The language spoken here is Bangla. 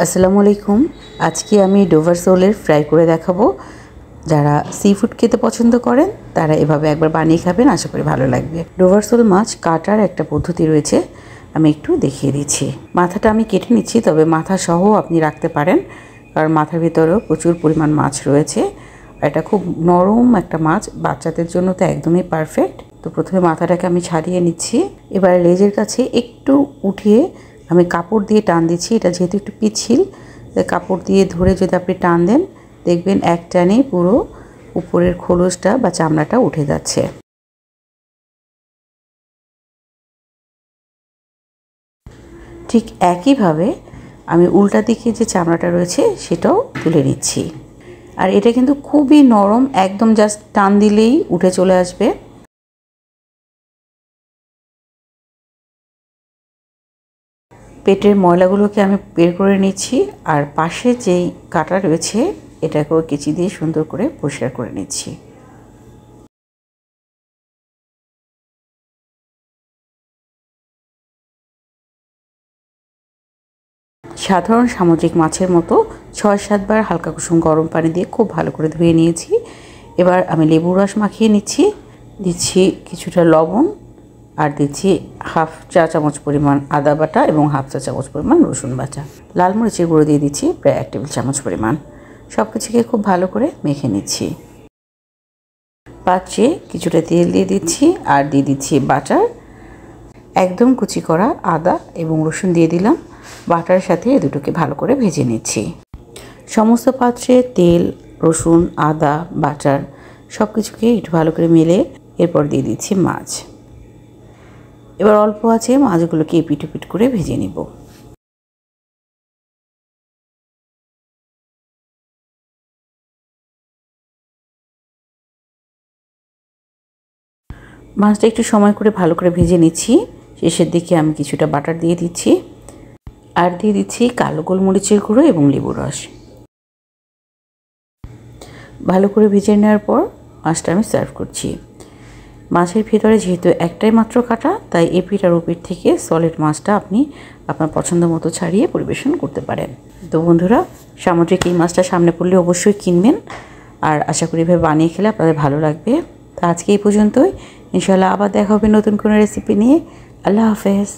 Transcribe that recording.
আসসালামু আলাইকুম। আজকে আমি ডোভার সোলের ফ্রাই করে দেখাবো। যারা সি ফুড খেতে পছন্দ করেন তারা এভাবে একবার বানিয়ে খাবেন, আশা করি ভালো লাগবে। ডোভার সোল মাছ কাটার একটা পদ্ধতি রয়েছে, আমি একটু দেখিয়ে দিচ্ছি। মাথাটা আমি কেটে নিচ্ছি, তবে মাথা সহ আপনি রাখতে পারেন, কারণ মাথার ভিতরেও প্রচুর পরিমাণ মাছ রয়েছে। এটা খুব নরম একটা মাছ, বাচ্চাদের জন্য তো একদমই পারফেক্ট। তো প্রথমে মাথাটাকে আমি ছাড়িয়ে নিচ্ছি। এবার লেজের কাছে একটু উঠিয়ে আমি কাপড় দিয়ে টান দিচ্ছি। এটা যেহেতু একটু পিচ্ছিল, কাপড় দিয়ে ধরে যদি আপনি টান দেন, দেখবেন এক টানেই পুরো উপরের খোলসটা বা চামড়াটা উঠে যাচ্ছে। ঠিক একইভাবে আমি উল্টা দিকে যে চামড়াটা রয়েছে সেটাও তুলে নিচ্ছি। আর এটা কিন্তু খুবই নরম, একদম জাস্ট টান দিলেই উঠে চলে আসবে। পেটের ময়লাগুলোকে আমি বের করে নিচ্ছি, আর পাশে যেই কাটা রয়েছে এটাকেও কেচি দিয়ে সুন্দর করে পরিষ্কার করে নিচ্ছি। সাধারণ সামুদ্রিক মাছের মতো ৬-৭ বার হালকা কুসুম গরম পানি দিয়ে খুব ভালো করে ধুয়ে নিয়েছি। এবার আমি লেবুর রস মাখিয়ে নিচ্ছি, দিচ্ছি কিছুটা লবণ, আর দিচ্ছি হাফ চা চামচ পরিমাণ আদা বাটা এবং হাফ চা চামচ পরিমাণ রসুন বাটা। লাল মরিচের গুঁড়ো দিয়ে দিচ্ছি প্রায় 1 টেবিল চামচ পরিমাণ। সব কিছুকে খুব ভালো করে মেখে নিচ্ছি। পাত্রে কিছুটা তেল দিয়ে দিচ্ছি, আর দিয়ে দিচ্ছি বাটার। একদম কুচি করা আদা এবং রসুন দিয়ে দিলাম। বাটার সাথে এই দুটোকে ভালো করে ভেজে নিচ্ছি। সমস্ত পাত্রে তেল, রসুন, আদা, বাটার সব কিছুকে একটু ভালো করে মেলে এরপর দিয়ে দিচ্ছি মাছ। এবার অল্প আছে মাছগুলোকে এপিট ওপিট করে ভেজে নিব। মাছটা একটু সময় করে ভালো করে ভেজে নিচ্ছি। শেষের দিকে আমি কিছুটা বাটার দিয়ে দিচ্ছি, আর দিয়ে দিচ্ছি কালো গোলমরিচের গুঁড়ো এবং লেবুর রস। ভালো করে ভেজে নেওয়ার পর মাছটা আমি সার্ভ করছি। মাছের ভিতরে যেহেতু একটাই মাত্র কাটা, তাই এপিট আর ওপিট থেকে সলিড মাছটা আপনি আপনার পছন্দ মতো ছাড়িয়ে পরিবেশন করতে পারেন। তো বন্ধুরা, সামুদ্রিক এই মাছটা সামনে পড়লে অবশ্যই কিনবেন, আর আশা করি এভাবে বানিয়ে খেলে আপনাদের ভালো লাগবে। তো আজকে এই পর্যন্তই। ইনশাআল্লাহ আবার দেখা হবে নতুন কোনো রেসিপি নিয়ে। আল্লাহ হাফেজ।